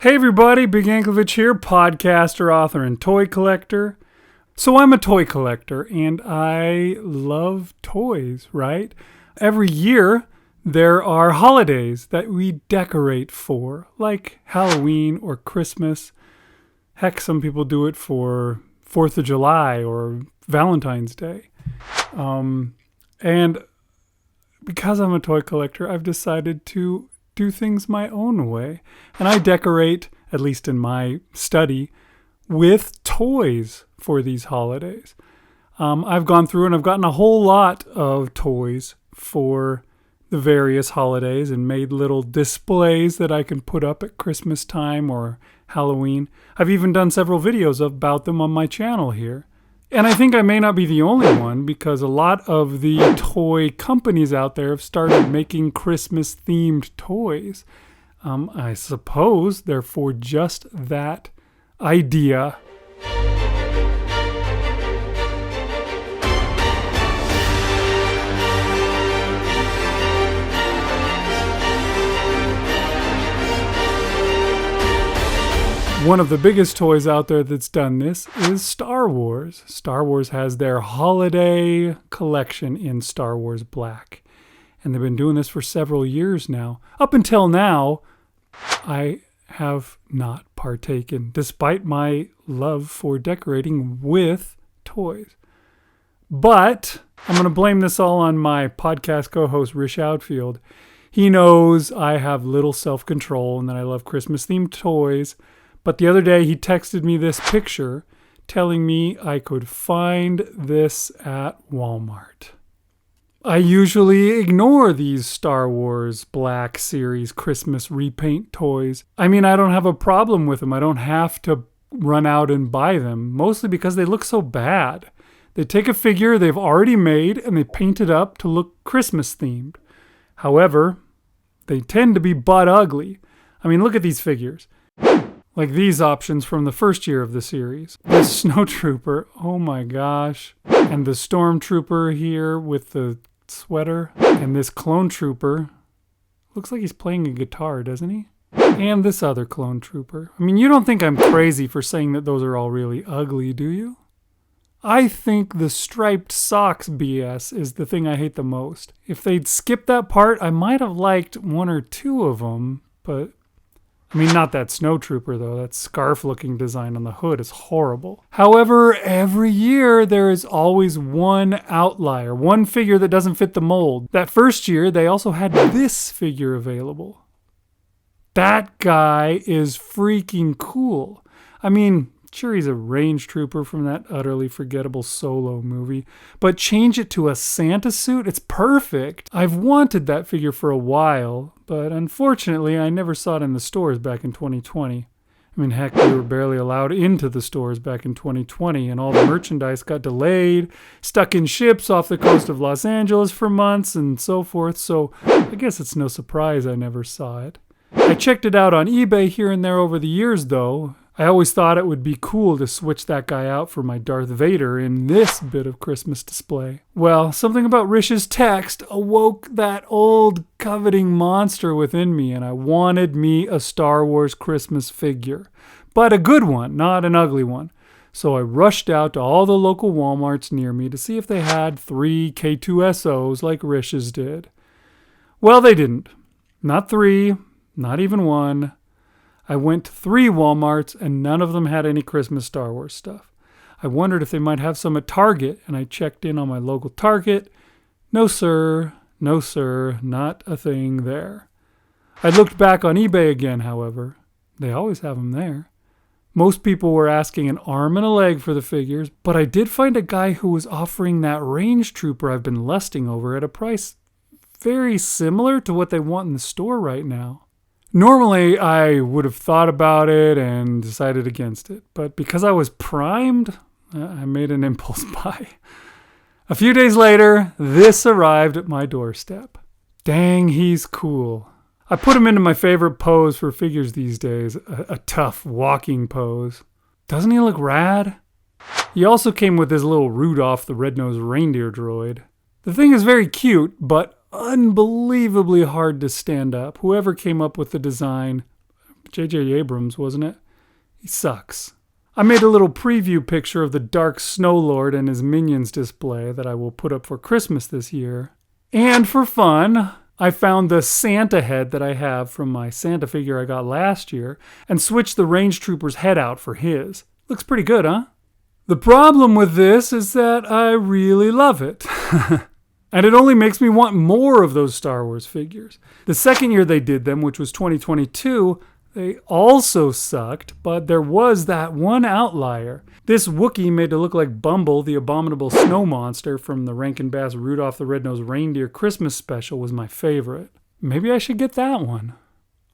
Hey everybody, Big Anklevich here, podcaster, author, and toy collector. So I'm a toy collector and I love toys, right? Every year there are holidays that we decorate for, like Halloween or Christmas. Heck, some people do it for 4th of July or Valentine's Day. And because I'm a toy collector, I've decided to do things my own way. And I decorate, at least in my study, with toys for these holidays. I've gone through and I've gotten a whole lot of toys for the various holidays and made little displays that I can put up at Christmas time or Halloween. I've even done several videos about them on my channel here. And I think I may not be the only one because a lot of the toy companies out there have started making Christmas-themed toys. I suppose they're for just that idea. One of the biggest toys out there that's done this is Star Wars. Star Wars has their holiday collection in Star Wars Black. And they've been doing this for several years now. Up until now, I have not partaken, despite my love for decorating with toys. But I'm going to blame this all on my podcast co-host, Rish Outfield. He knows I have little self-control and that I love Christmas-themed toys. But the other day he texted me this picture telling me I could find this at Walmart. I usually ignore these Star Wars Black Series Christmas repaint toys. I mean, I don't have a problem with them. I don't have to run out and buy them, mostly because they look so bad. They take a figure they've already made and they paint it up to look Christmas themed. However, they tend to be butt ugly. I mean, look at these figures. Like these options from the first year of the series. This snowtrooper, oh my gosh. And the stormtrooper here with the sweater. And this clone trooper. Looks like he's playing a guitar, doesn't he? And this other clone trooper. I mean, you don't think I'm crazy for saying that those are all really ugly, do you? I think the striped socks BS is the thing I hate the most. If they'd skipped that part, I might have liked one or two of them, but I mean, not that snowtrooper, though. That scarf-looking design on the hood is horrible. However, every year there is always one outlier, one figure that doesn't fit the mold. That first year, they also had this figure available. That guy is freaking cool. I mean, sure, he's a range trooper from that utterly forgettable Solo movie, but change it to a Santa suit? It's perfect. I've wanted that figure for a while, but unfortunately, I never saw it in the stores back in 2020. I mean, heck, we were barely allowed into the stores back in 2020, and all the merchandise got delayed, stuck in ships off the coast of Los Angeles for months, and so forth, so I guess it's no surprise I never saw it. I checked it out on eBay here and there over the years, though. I always thought it would be cool to switch that guy out for my Darth Vader in this bit of Christmas display. Well, something about Rish's text awoke that old coveting monster within me, and I wanted me a Star Wars Christmas figure. But a good one, not an ugly one. So I rushed out to all the local Walmarts near me to see if they had 3 K2SOs like Rish's did. Well, they didn't. Not 3, not even 1. I went to 3 Walmarts and none of them had any Christmas Star Wars stuff. I wondered if they might have some at Target, and I checked in on my local Target. No sir, not a thing there. I looked back on eBay again, however. They always have them there. Most people were asking an arm and a leg for the figures, but I did find a guy who was offering that range trooper I've been lusting over at a price very similar to what they want in the store right now. Normally, I would have thought about it and decided against it, but because I was primed, I made an impulse buy. A few days later, this arrived at my doorstep. Dang, he's cool. I put him into my favorite pose for figures these days, a tough walking pose. Doesn't he look rad? He also came with his little Rudolph the Red-Nosed Reindeer droid. The thing is very cute, but unbelievably hard to stand up. Whoever came up with the design, J.J. Abrams, wasn't it? He sucks. I made a little preview picture of the Dark Snow Lord and his minions display that I will put up for Christmas this year. And for fun, I found the Santa head that I have from my Santa figure I got last year and switched the Range Trooper's head out for his. Looks pretty good, huh? The problem with this is that I really love it. And it only makes me want more of those Star Wars figures. The second year they did them, which was 2022, they also sucked, but there was that one outlier. This Wookiee made to look like Bumble, the abominable snow monster from the Rankin Bass Rudolph the Red-Nosed Reindeer Christmas special, was my favorite. Maybe I should get that one.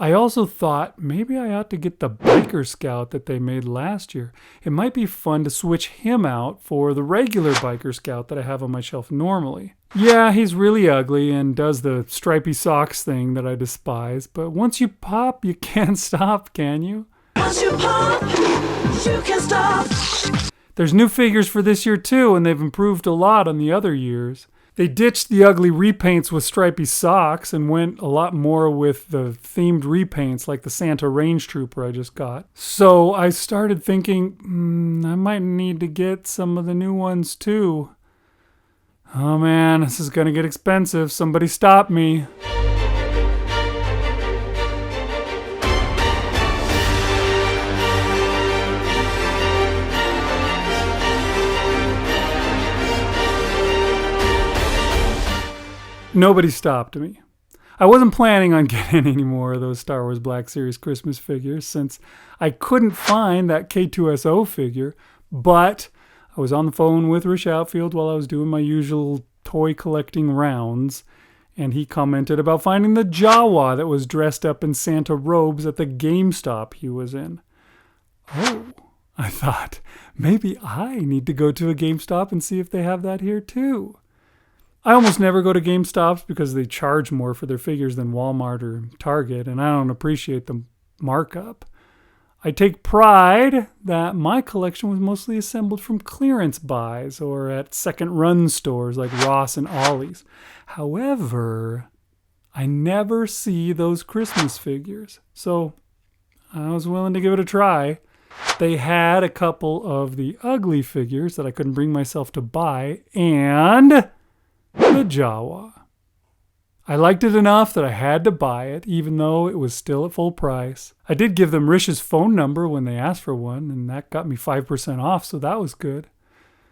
I also thought maybe I ought to get the Biker Scout that they made last year. It might be fun to switch him out for the regular Biker Scout that I have on my shelf normally. Yeah, he's really ugly and does the stripy socks thing that I despise, but once you pop, you can't stop, can you? Once you pop, you can't stop. There's new figures for this year too, and they've improved a lot on the other years. They ditched the ugly repaints with stripy socks and went a lot more with the themed repaints like the Santa Range Trooper I just got. So I started thinking, I might need to get some of the new ones too. Oh man, this is gonna get expensive. Somebody stop me. Nobody stopped me. I wasn't planning on getting any more of those Star Wars Black Series Christmas figures since I couldn't find that K2SO figure, but I was on the phone with Rich Outfield while I was doing my usual toy collecting rounds, and he commented about finding the Jawa that was dressed up in Santa robes at the GameStop he was in. Oh, I thought, maybe I need to go to a GameStop and see if they have that here too. I almost never go to GameStops because they charge more for their figures than Walmart or Target, and I don't appreciate the markup. I take pride that my collection was mostly assembled from clearance buys or at second-run stores like Ross and Ollie's. However, I never see those Christmas figures, so I was willing to give it a try. They had a couple of the ugly figures that I couldn't bring myself to buy, and the Jawa. I liked it enough that I had to buy it, even though it was still at full price. I did give them Rish's phone number when they asked for one, and that got me 5% off, so that was good.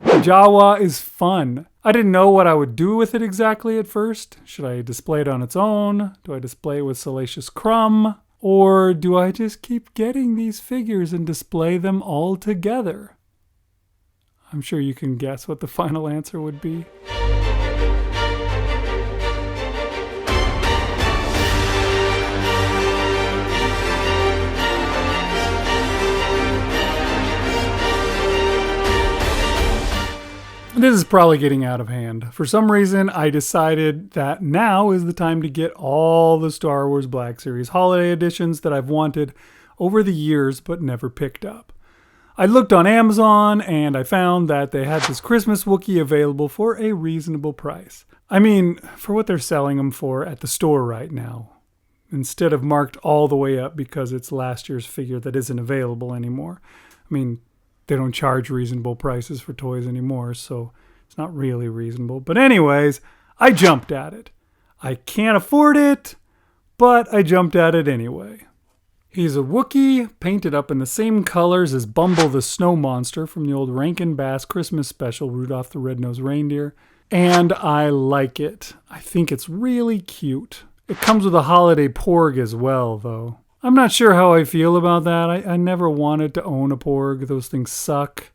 The Jawa is fun. I didn't know what I would do with it exactly at first. Should I display it on its own? Do I display it with Salacious Crumb? Or do I just keep getting these figures and display them all together? I'm sure you can guess what the final answer would be. This is probably getting out of hand. For some reason, I decided that now is the time to get all the Star Wars Black Series holiday editions that I've wanted over the years but never picked up. I looked on Amazon and I found that they had this Christmas Wookiee available for a reasonable price. I mean, for what they're selling them for at the store right now, instead of marked all the way up because it's last year's figure that isn't available anymore. I mean, they don't charge reasonable prices for toys anymore, so it's not really reasonable. But anyways, I jumped at it. I can't afford it, but I jumped at it anyway. He's a Wookiee painted up in the same colors as Bumble the Snow Monster from the old Rankin Bass Christmas special, Rudolph the Red-Nosed Reindeer, and I like it. I think it's really cute. It comes with a holiday porg as well, though. I'm not sure how I feel about that. I never wanted to own a porg. Those things suck.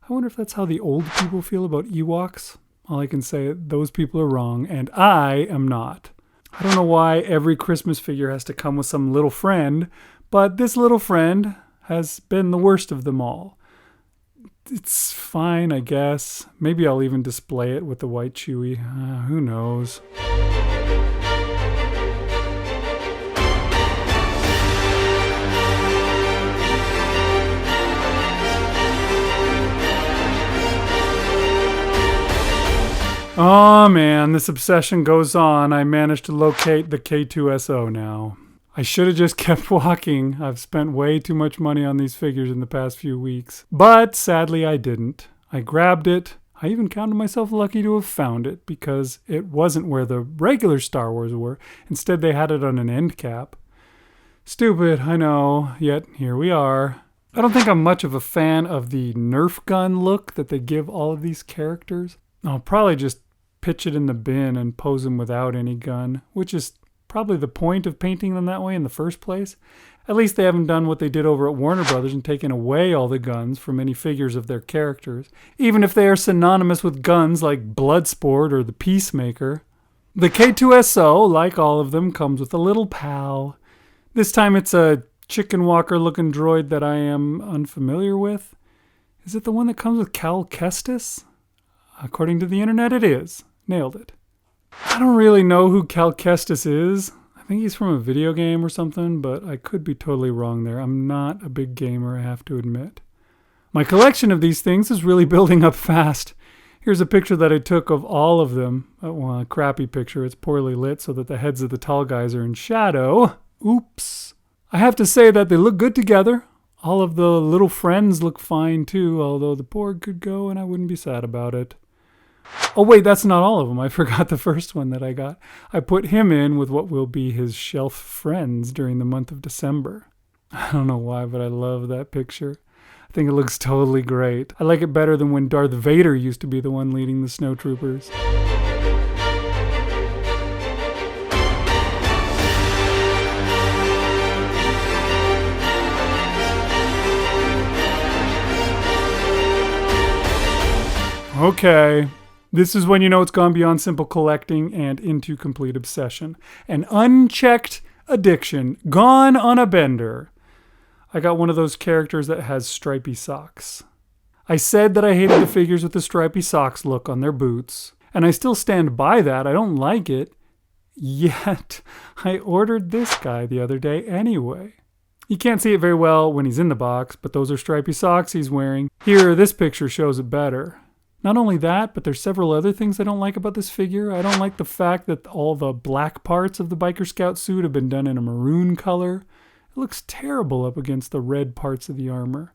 I wonder if that's how the old people feel about Ewoks. All I can say is those people are wrong, and I am not. I don't know why every Christmas figure has to come with some little friend, but this little friend has been the worst of them all. It's fine, I guess. Maybe I'll even display it with the white Chewie. Who knows? Oh man, this obsession goes on. I managed to locate the K2SO now. I should have just kept walking. I've spent way too much money on these figures in the past few weeks. But sadly I didn't. I grabbed it. I even counted myself lucky to have found it because it wasn't where the regular Star Wars were. Instead they had it on an end cap. Stupid, I know, yet here we are. I don't think I'm much of a fan of the Nerf gun look that they give all of these characters. I'll probably just pitch it in the bin and pose them without any gun, which is probably the point of painting them that way in the first place. At least they haven't done what they did over at Warner Brothers and taken away all the guns from any figures of their characters, even if they are synonymous with guns like Bloodsport or the Peacemaker. The K2SO, like all of them, comes with a little pal. This time it's a chicken walker looking droid that I am unfamiliar with. Is it the one that comes with Cal Kestis? According to the internet, it is. Nailed it. I don't really know who Cal Kestis is. I think he's from a video game or something, but I could be totally wrong there. I'm not a big gamer, I have to admit. My collection of these things is really building up fast. Here's a picture that I took of all of them. Well, a crappy picture. It's poorly lit so that the heads of the tall guys are in shadow. Oops. I have to say that they look good together. All of the little friends look fine too, although the Porg could go and I wouldn't be sad about it. Oh wait, that's not all of them. I forgot the first one that I got. I put him in with what will be his shelf friends during the month of December. I don't know why, but I love that picture. I think it looks totally great. I like it better than when Darth Vader used to be the one leading the snowtroopers. Okay, this is when you know it's gone beyond simple collecting and into complete obsession. An unchecked addiction, gone on a bender. I got one of those characters that has stripy socks. I said that I hated the figures with the stripy socks look on their boots, and I still stand by that. I don't like it. Yet, I ordered this guy the other day anyway. You can't see it very well when he's in the box, but those are stripy socks he's wearing. Here, this picture shows it better. Not only that, but there's several other things I don't like about this figure. I don't like the fact that all the black parts of the Biker Scout suit have been done in a maroon color. It looks terrible up against the red parts of the armor.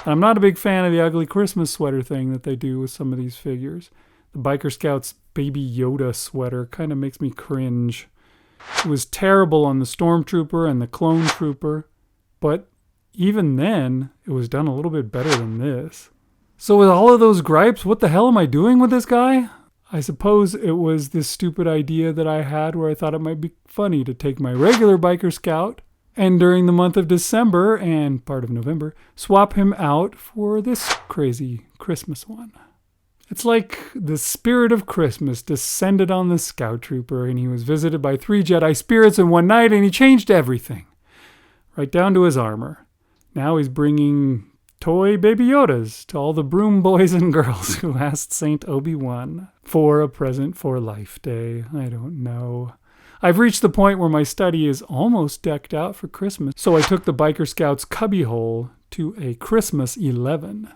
And I'm not a big fan of the ugly Christmas sweater thing that they do with some of these figures. The Biker Scout's Baby Yoda sweater kind of makes me cringe. It was terrible on the Stormtrooper and the Clone Trooper, but even then, it was done a little bit better than this. So with all of those gripes, what the hell am I doing with this guy? I suppose it was this stupid idea that I had where I thought it might be funny to take my regular Biker Scout and during the month of December and part of November, swap him out for this crazy Christmas one. It's like the spirit of Christmas descended on the Scout Trooper and he was visited by 3 Jedi spirits in one night and he changed everything. Right down to his armor. Now he's bringing toy Baby Yodas to all the broom boys and girls who asked Saint Obi-Wan for a present for Life Day. I don't know. I've reached the point where my study is almost decked out for Christmas, so I took the Biker Scouts cubbyhole to a Christmas 11.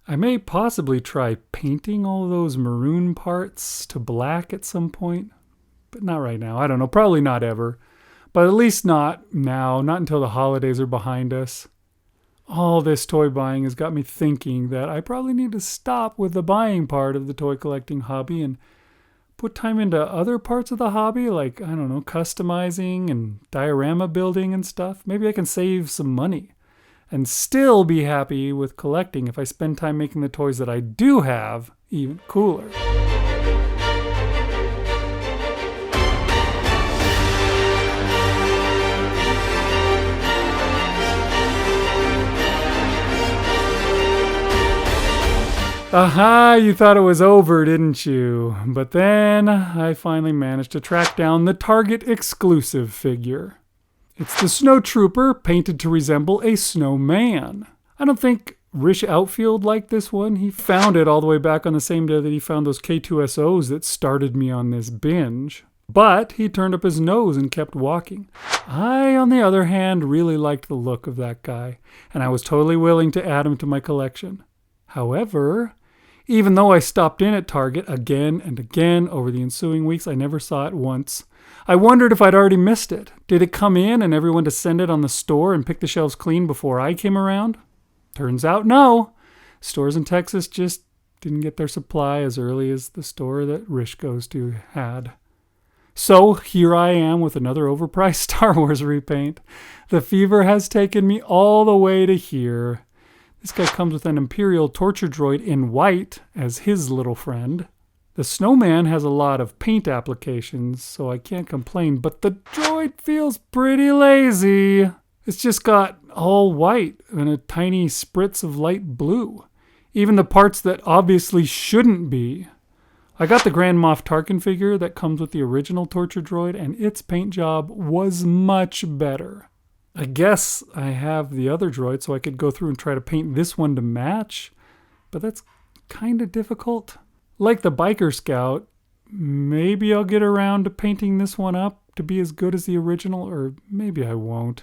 I may possibly try painting all those maroon parts to black at some point, but not right now. I don't know, probably not ever. But at least not now, not until the holidays are behind us. All this toy buying has got me thinking that I probably need to stop with the buying part of the toy collecting hobby and put time into other parts of the hobby, like, I don't know, customizing and diorama building and stuff. Maybe I can save some money and still be happy with collecting if I spend time making the toys that I do have even cooler. Aha, you thought it was over, didn't you? But then I finally managed to track down the Target exclusive figure. It's the Snow Trooper painted to resemble a snowman. I don't think Rish Outfield liked this one. He found it all the way back on the same day that he found those K2SOs that started me on this binge. But he turned up his nose and kept walking. I, on the other hand, really liked the look of that guy, and I was totally willing to add him to my collection. However, even though I stopped in at Target again and again over the ensuing weeks, I never saw it once. I wondered if I'd already missed it. Did it come in and everyone descended on the store and picked the shelves clean before I came around? Turns out no. Stores in Texas just didn't get their supply as early as the store that Rish goes to had. So here I am with another overpriced Star Wars repaint. The fever has taken me all the way to here. This guy comes with an Imperial torture droid in white as his little friend. The snowman has a lot of paint applications, so I can't complain, but the droid feels pretty lazy. It's just got all white and a tiny spritz of light blue. Even the parts that obviously shouldn't be. I got the Grand Moff Tarkin figure that comes with the original torture droid, and its paint job was much better. I guess I have the other droid so I could go through and try to paint this one to match, but that's kind of difficult. Like the Biker Scout, maybe I'll get around to painting this one up to be as good as the original, or maybe I won't.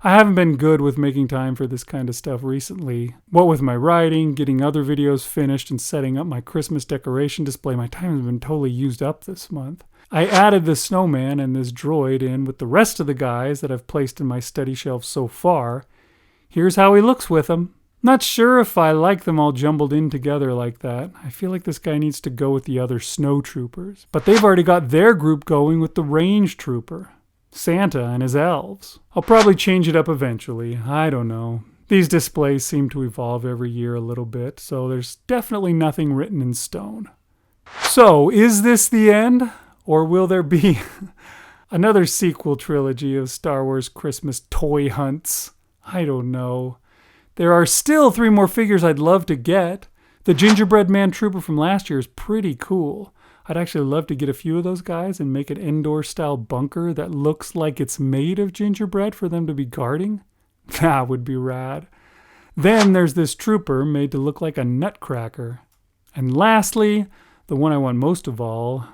I haven't been good with making time for this kind of stuff recently. What with my writing, getting other videos finished, and setting up my Christmas decoration display, my time has been totally used up this month. I added the snowman and this droid in with the rest of the guys that I've placed in my study shelf so far. Here's how he looks with them. Not sure if I like them all jumbled in together like that. I feel like this guy needs to go with the other snow troopers. But they've already got their group going with the range trooper, Santa and his elves. I'll probably change it up eventually. I don't know. These displays seem to evolve every year a little bit, so there's definitely nothing written in stone. So, is this the end? Or will there be another sequel trilogy of Star Wars Christmas toy hunts? I don't know. There are still 3 more figures I'd love to get. The Gingerbread Man Trooper from last year is pretty cool. I'd actually love to get a few of those guys and make an Endor-style bunker that looks like it's made of gingerbread for them to be guarding. That would be rad. Then there's this trooper made to look like a nutcracker. And lastly, the one I want most of all,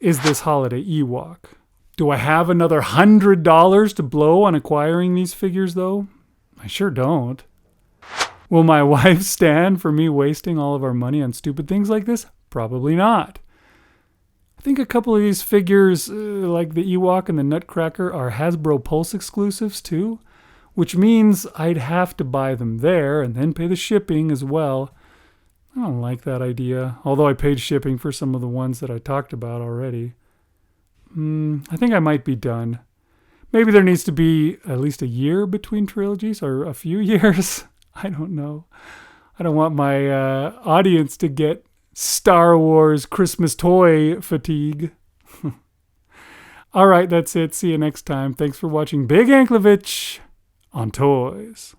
is this holiday Ewok. Do I have another $100 to blow on acquiring these figures, though? I sure don't. Will my wife stand for me wasting all of our money on stupid things like this? Probably not. I think a couple of these figures, like the Ewok and the Nutcracker, are Hasbro Pulse exclusives too, which means I'd have to buy them there and then pay the shipping as well. I don't like that idea, although I paid shipping for some of the ones that I talked about already. I think I might be done. Maybe there needs to be at least a year between trilogies, or a few years. I don't know. I don't want my audience to get Star Wars Christmas toy fatigue. All right, that's it. See you next time. Thanks for watching Big Anklevich on Toys.